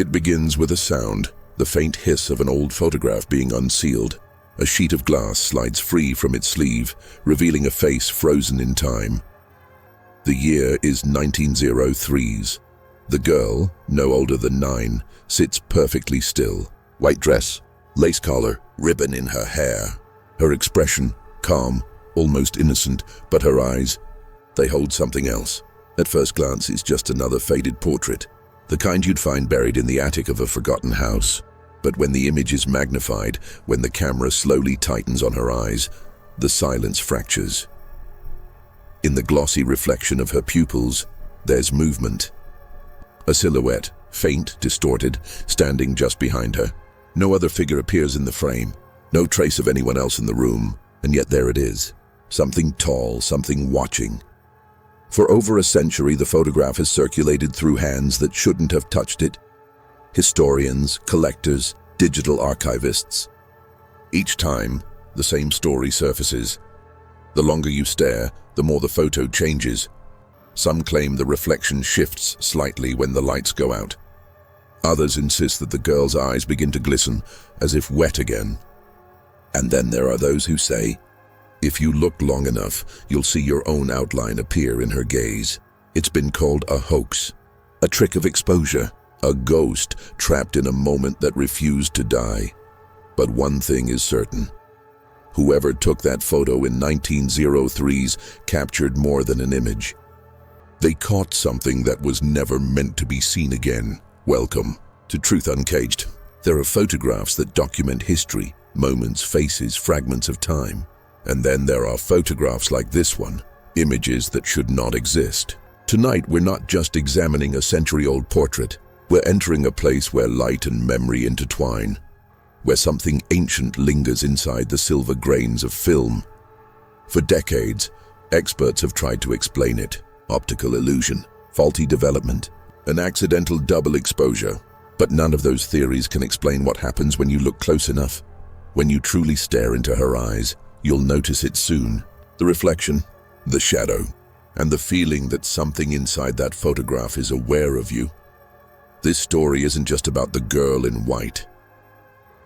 It begins with a sound, the faint hiss of an old photograph being unsealed. A sheet of glass slides free from its sleeve, revealing a face frozen in time. The year is 1903's. The girl, no older than 9, sits perfectly still. White dress, lace collar, ribbon in her hair. Her expression, calm, almost innocent, but her eyes, they hold something else. At first glance, it's just another faded portrait, the kind you'd find buried in the attic of a forgotten house. But when the image is magnified, when the camera slowly tightens on her eyes, the silence fractures. In the glossy reflection of her pupils, there's movement. A silhouette, faint, distorted, standing just behind her. No other figure appears in the frame, no trace of anyone else in the room, and yet there it is. Something tall, something watching. For over a century, the photograph has circulated through hands that shouldn't have touched it. Historians, collectors, digital archivists. Each time, the same story surfaces. The longer you stare, the more the photo changes. Some claim the reflection shifts slightly when the lights go out. Others insist that the girl's eyes begin to glisten, as if wet again. And then there are those who say, if you look long enough, you'll see your own outline appear in her gaze. It's been called a hoax, a trick of exposure, a ghost trapped in a moment that refused to die. But one thing is certain. Whoever took that photo in 1903's captured more than an image. They caught something that was never meant to be seen again. Welcome to Truth Uncaged. There are photographs that document history, moments, faces, fragments of time. And then there are photographs like this one, images that should not exist. Tonight, we're not just examining a century-old portrait. We're entering a place where light and memory intertwine, where something ancient lingers inside the silver grains of film. For decades, experts have tried to explain it. Optical illusion, faulty development, an accidental double exposure. But none of those theories can explain what happens when you look close enough. When you truly stare into her eyes, you'll notice it soon. The reflection, the shadow, and the feeling that something inside that photograph is aware of you. This story isn't just about the girl in white.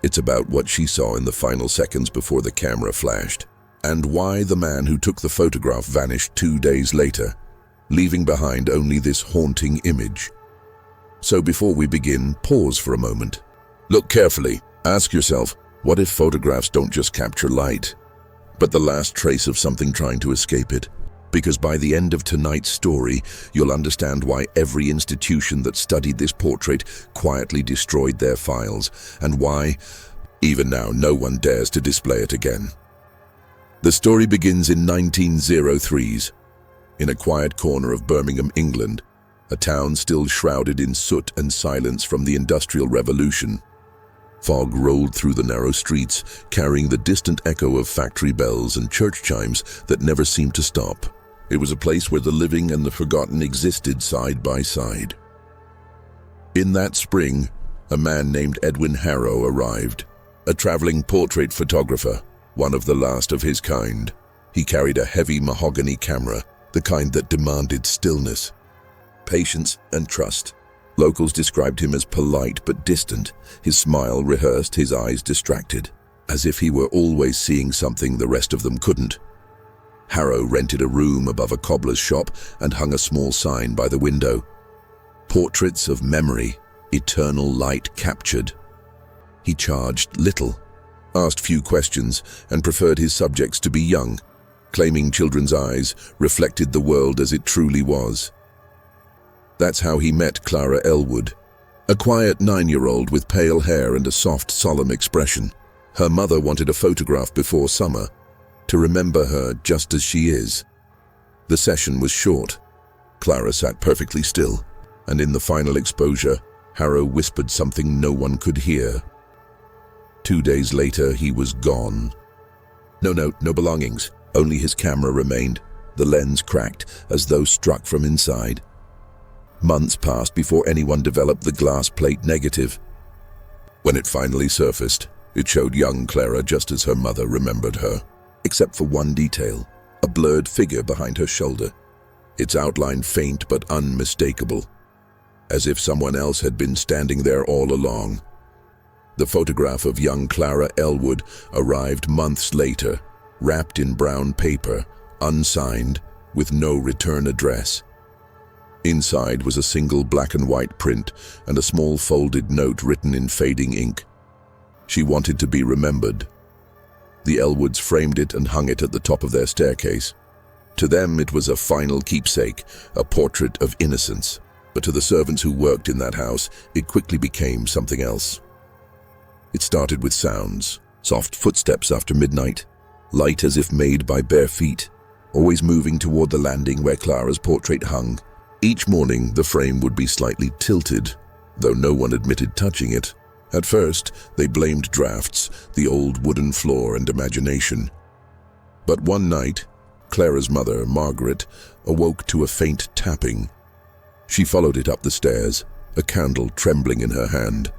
It's about what she saw in the final seconds before the camera flashed, and why the man who took the photograph vanished 2 days later, leaving behind only this haunting image. So before we begin, pause for a moment. Look carefully. Ask yourself, what if photographs don't just capture light, but the last trace of something trying to escape it? Because by the end of tonight's story, you'll understand why every institution that studied this portrait quietly destroyed their files, and why, even now, no one dares to display it again. The story begins in 1903's, in a quiet corner of Birmingham, England, a town still shrouded in soot and silence from the Industrial Revolution. Fog rolled through the narrow streets, carrying the distant echo of factory bells and church chimes that never seemed to stop. It was a place where the living and the forgotten existed side by side. In that spring, a man named Edwin Harrow arrived, a traveling portrait photographer, one of the last of his kind. He carried a heavy mahogany camera, the kind that demanded stillness, patience, and trust. Locals described him as polite but distant, his smile rehearsed, his eyes distracted, as if he were always seeing something the rest of them couldn't. Harrow rented a room above a cobbler's shop and hung a small sign by the window. Portraits of memory, eternal light captured. He charged little, asked few questions, and preferred his subjects to be young, claiming children's eyes reflected the world as it truly was. That's how he met Clara Elwood, a quiet 9-year-old with pale hair and a soft, solemn expression. Her mother wanted a photograph before summer, to remember her just as she is. The session was short. Clara sat perfectly still, and in the final exposure, Harrow whispered something no one could hear. 2 days later, he was gone. No note, no belongings. Only his camera remained, the lens cracked as though struck from inside. Months passed before anyone developed the glass plate negative. When it finally surfaced, it showed young Clara just as her mother remembered her, except for one detail, a blurred figure behind her shoulder, its outline faint but unmistakable. as if someone else had been standing there all along. The photograph of young Clara Elwood arrived months later, wrapped in brown paper, unsigned, with no return address. Inside was a single black and white print and a small folded note written in fading ink. She wanted to be remembered. The Elwoods framed it and hung it at the top of their staircase. To them it was a final keepsake, a portrait of innocence. But to the servants who worked in that house, it quickly became something else. It started with sounds, soft footsteps after midnight, light as if made by bare feet, always moving toward the landing where Clara's portrait hung. Each morning, the frame would be slightly tilted, though no one admitted touching it. At first, they blamed drafts, the old wooden floor, and imagination. But one night, Clara's mother, Margaret, awoke to a faint tapping. She followed it up the stairs, a candle trembling in her hand.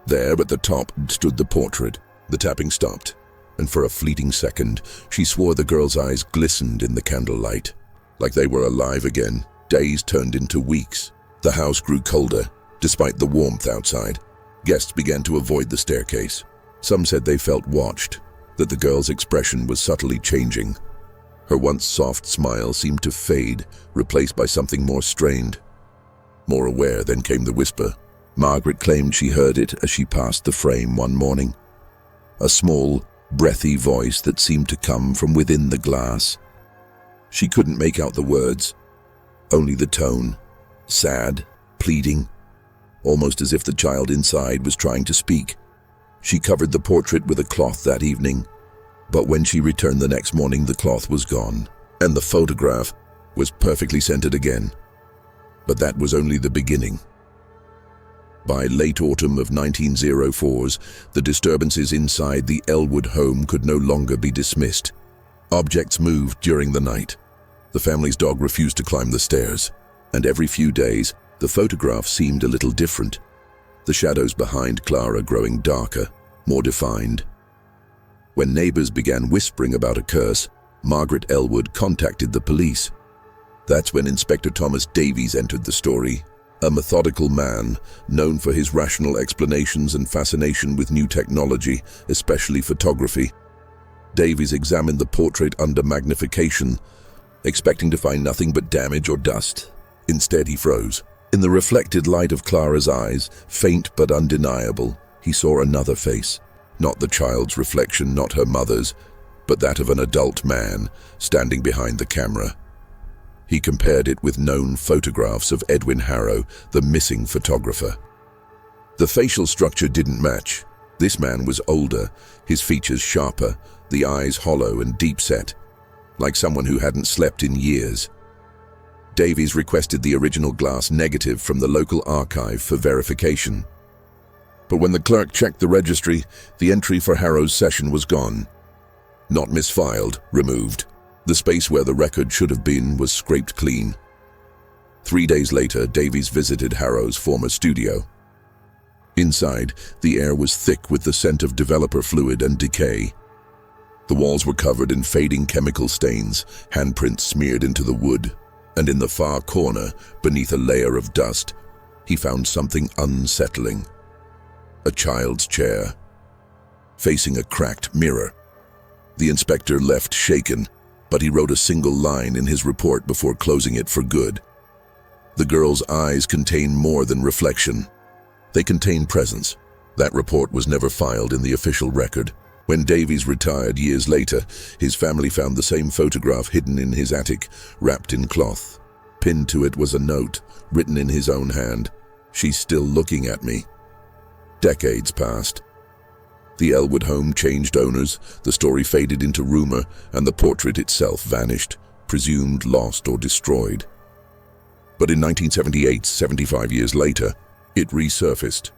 There, at the top, stood the portrait. The tapping stopped, and for a fleeting second, she swore the girl's eyes glistened in the candlelight. Like they were alive again, days turned into weeks. The house grew colder, despite the warmth outside. Guests began to avoid the staircase. Some said they felt watched, that the girl's expression was subtly changing. Her once soft smile seemed to fade, replaced by something more strained. More aware, then came the whisper. Margaret claimed she heard it as she passed the frame one morning. A small, breathy voice that seemed to come from within the glass. She couldn't make out the words, only the tone, sad, pleading, almost as if the child inside was trying to speak. She covered the portrait with a cloth that evening, but when she returned the next morning, the cloth was gone, and the photograph was perfectly centered again. But that was only the beginning. By late autumn of 1904, the disturbances inside the Elwood home could no longer be dismissed. Objects moved during the night. The family's dog refused to climb the stairs, and every few days, the photograph seemed a little different, the shadows behind Clara growing darker, more defined. When neighbors began whispering about a curse, Margaret Elwood contacted the police. That's when Inspector Thomas Davies entered the story, a methodical man known for his rational explanations and fascination with new technology, especially photography. Davies examined the portrait under magnification, expecting to find nothing but damage or dust. Instead, he froze. In the reflected light of Clara's eyes, faint but undeniable, he saw another face. Not the child's reflection, not her mother's, but that of an adult man standing behind the camera. He compared it with known photographs of Edwin Harrow, the missing photographer. The facial structure didn't match. This man was older, his features sharper, the eyes hollow and deep-set, like someone who hadn't slept in years. Davies requested the original glass negative from the local archive for verification. But when the clerk checked the registry, the entry for Harrow's session was gone. Not misfiled, removed. The space where the record should have been was scraped clean. 3 days later, Davies visited Harrow's former studio. Inside, the air was thick with the scent of developer fluid and decay. The walls were covered in fading chemical stains, handprints smeared into the wood. And in the far corner, beneath a layer of dust, he found something unsettling. A child's chair, facing a cracked mirror. The inspector left shaken, but he wrote a single line in his report before closing it for good. The girl's eyes contain more than reflection. They contain presence. That report was never filed in the official record. When Davies retired years later, his family found the same photograph hidden in his attic, wrapped in cloth. Pinned to it was a note, written in his own hand. "She's still looking at me." Decades passed. The Elwood home changed owners, the story faded into rumor, and the portrait itself vanished, presumed lost or destroyed. But in 1978, 75 years later, it resurfaced.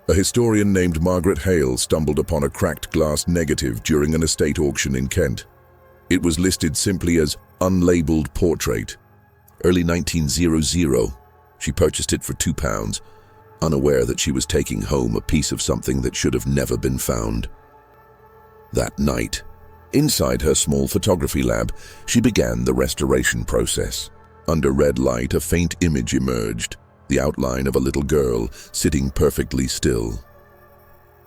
A historian named Margaret Hale stumbled upon a cracked glass negative during an estate auction in Kent. It was listed simply as unlabeled portrait. Early 1900, she purchased it for £2, unaware that she was taking home a piece of something that should have never been found. That night, inside her small photography lab, she began the restoration process. Under red light, a faint image emerged, the outline of a little girl sitting perfectly still.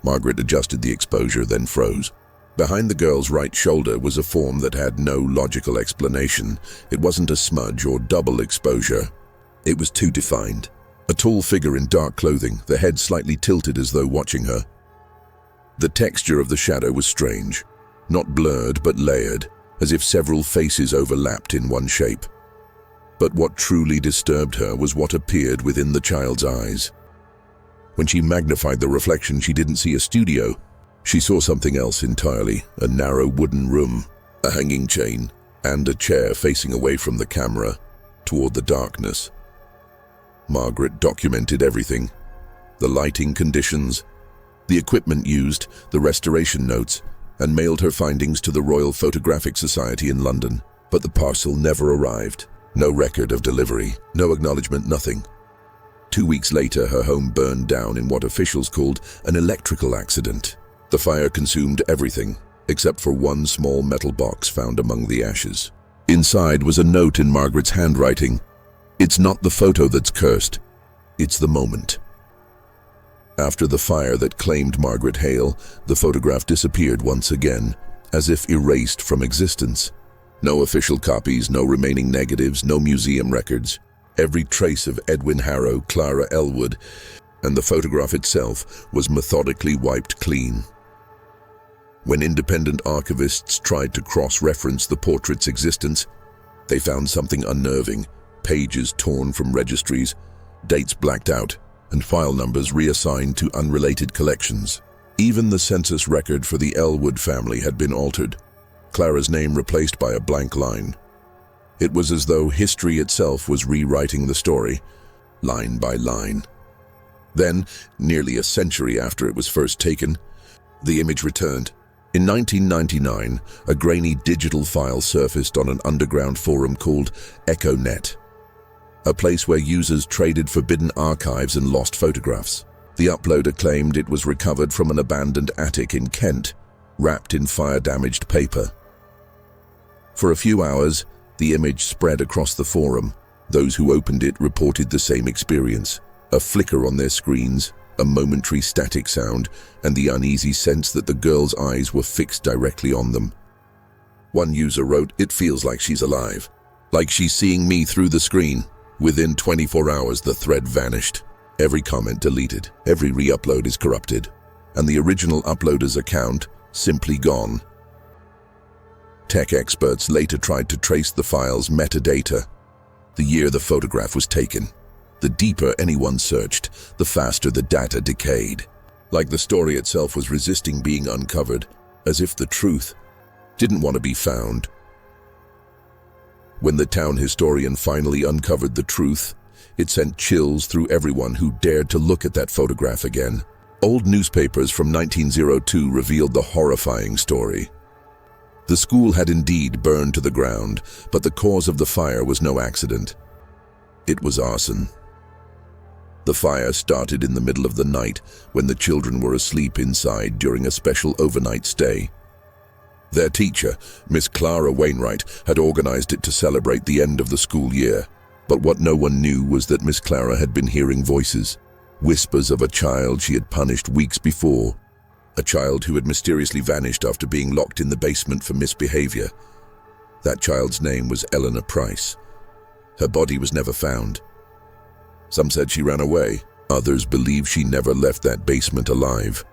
Margaret adjusted the exposure, then froze. Behind the girl's right shoulder was a form that had no logical explanation. It wasn't a smudge or double exposure. It was too defined. A tall figure in dark clothing, the head slightly tilted as though watching her. The texture of the shadow was strange, not blurred but layered, as if several faces overlapped in one shape. But what truly disturbed her was what appeared within the child's eyes. When she magnified the reflection, she didn't see a studio. She saw something else entirely, a narrow wooden room, a hanging chain, and a chair facing away from the camera, toward the darkness. Margaret documented everything: the lighting conditions, the equipment used, the restoration notes, and mailed her findings to the Royal Photographic Society in London. But the parcel never arrived. No record of delivery, no acknowledgement, nothing. 2 weeks later, her home burned down in what officials called an electrical accident. The fire consumed everything, except for one small metal box found among the ashes. Inside was a note in Margaret's handwriting. "It's not the photo that's cursed, it's the moment." After the fire that claimed Margaret Hale, the photograph disappeared once again, as if erased from existence. No official copies, no remaining negatives, no museum records. Every trace of Edwin Harrow, Clara Elwood, and the photograph itself was methodically wiped clean. When independent archivists tried to cross-reference the portrait's existence, they found something unnerving: pages torn from registries, dates blacked out, and file numbers reassigned to unrelated collections. Even the census record for the Elwood family had been altered, Clara's name replaced by a blank line. It was as though history itself was rewriting the story, line by line. Then, nearly a century after it was first taken, the image returned. In 1999, a grainy digital file surfaced on an underground forum called EchoNet, a place where users traded forbidden archives and lost photographs. The uploader claimed it was recovered from an abandoned attic in Kent, wrapped in fire-damaged paper. For a few hours, the image spread across the forum. Those who opened it reported the same experience: a flicker on their screens, a momentary static sound, and the uneasy sense that the girl's eyes were fixed directly on them. One user wrote, "It feels like she's alive, like she's seeing me through the screen." Within 24 hours, the thread vanished. Every comment deleted, every re-upload is corrupted, and the original uploader's account simply gone. Tech experts later tried to trace the file's metadata, the year the photograph was taken. The deeper anyone searched, the faster the data decayed. Like the story itself was resisting being uncovered, as if the truth didn't want to be found. When the town historian finally uncovered the truth, it sent chills through everyone who dared to look at that photograph again. Old newspapers from 1902 revealed the horrifying story. The school had indeed burned to the ground, but the cause of the fire was no accident. It was arson. The fire started in the middle of the night when the children were asleep inside during a special overnight stay. Their teacher, Miss Clara Wainwright, had organized it to celebrate the end of the school year. But what no one knew was that Miss Clara had been hearing voices, whispers of a child she had punished weeks before. A child who had mysteriously vanished after being locked in the basement for misbehavior. That child's name was Eleanor Price. Her body was never found. Some said she ran away. Others believed she never left that basement alive.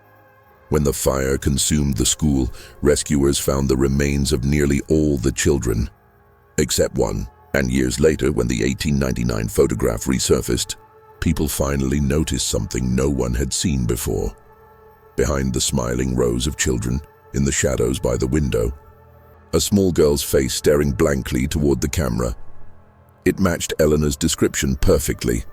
When the fire consumed the school, rescuers found the remains of nearly all the children, except one. And years later, when the 1899 photograph resurfaced, people finally noticed something no one had seen before. Behind the smiling rows of children, in the shadows by the window, a small girl's face staring blankly toward the camera. It matched Eleanor's description perfectly.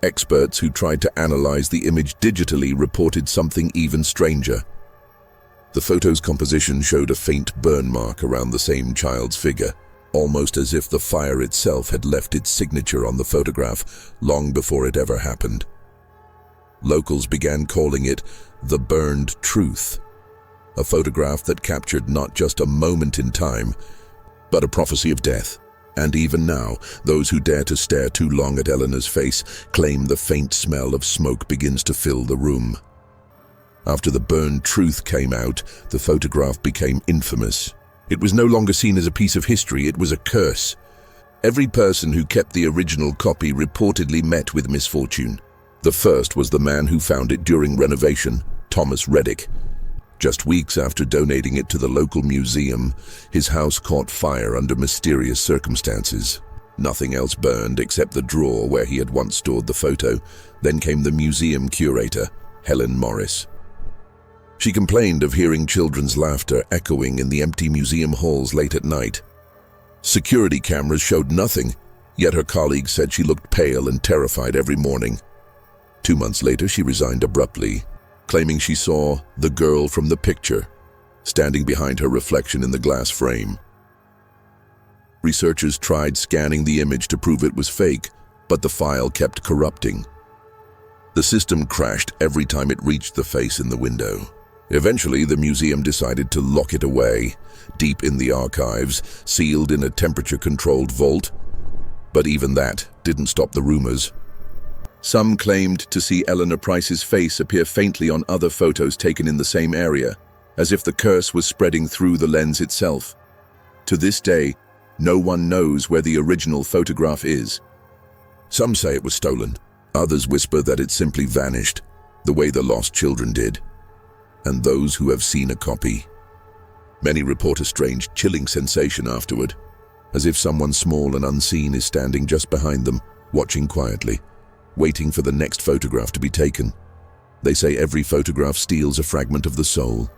Experts who tried to analyze the image digitally reported something even stranger. The photo's composition showed a faint burn mark around the same child's figure, almost as if the fire itself had left its signature on the photograph long before it ever happened. Locals began calling it the burned truth, a photograph that captured not just a moment in time, but a prophecy of death. And even now, those who dare to stare too long at Eleanor's face claim the faint smell of smoke begins to fill the room. After the burned truth came out, the photograph became infamous. It was no longer seen as a piece of history, it was a curse. Every person who kept the original copy reportedly met with misfortune. The first was the man who found it during renovation, Thomas Reddick. Just weeks after donating it to the local museum, his house caught fire under mysterious circumstances. Nothing else burned except the drawer where he had once stored the photo. Then came the museum curator, Helen Morris. She complained of hearing children's laughter echoing in the empty museum halls late at night. Security cameras showed nothing, yet her colleagues said she looked pale and terrified every morning. 2 months later, she resigned abruptly, claiming she saw the girl from the picture standing behind her reflection in the glass frame. Researchers tried scanning the image to prove it was fake, but the file kept corrupting. The system crashed every time it reached the face in the window. Eventually, the museum decided to lock it away, deep in the archives, sealed in a temperature-controlled vault. But even that didn't stop the rumors. Some claimed to see Eleanor Price's face appear faintly on other photos taken in the same area, as if the curse was spreading through the lens itself. To this day, no one knows where the original photograph is. Some say it was stolen. Others whisper that it simply vanished, the way the lost children did. And those who have seen a copy. Many report a strange, chilling sensation afterward, as if someone small and unseen is standing just behind them, watching quietly, waiting for the next photograph to be taken. They say every photograph steals a fragment of the soul.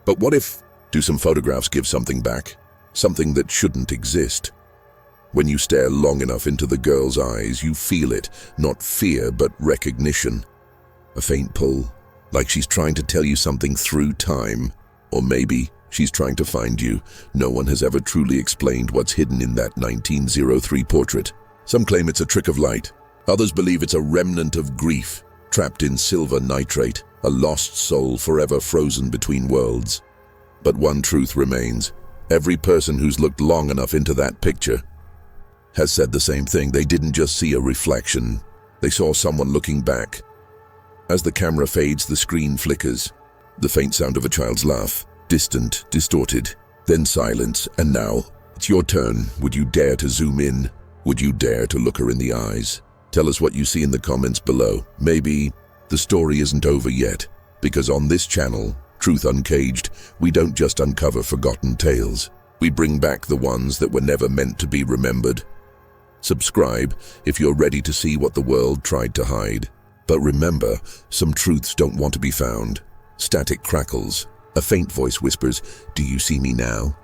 But what if, do some photographs give something back? Something that shouldn't exist? When you stare long enough into the girl's eyes, you feel it, not fear, but recognition. A faint pull, like she's trying to tell you something through time. Or maybe she's trying to find you. No one has ever truly explained what's hidden in that 1903 portrait. Some claim it's a trick of light. Others believe it's a remnant of grief, trapped in silver nitrate, a lost soul forever frozen between worlds. But one truth remains. Every person who's looked long enough into that picture has said the same thing. They didn't just see a reflection. They saw someone looking back. As the camera fades, the screen flickers. The faint sound of a child's laugh, distant, distorted, then silence, and now, it's your turn. Would you dare to zoom in? Would you dare to look her in the eyes? Tell us what you see in the comments below. Maybe the story isn't over yet, because on this channel, Truth Uncaged, we don't just uncover forgotten tales. We bring back the ones that were never meant to be remembered. Subscribe if you're ready to see what the world tried to hide. But remember, some truths don't want to be found. Static crackles. A faint voice whispers, "Do you see me now?"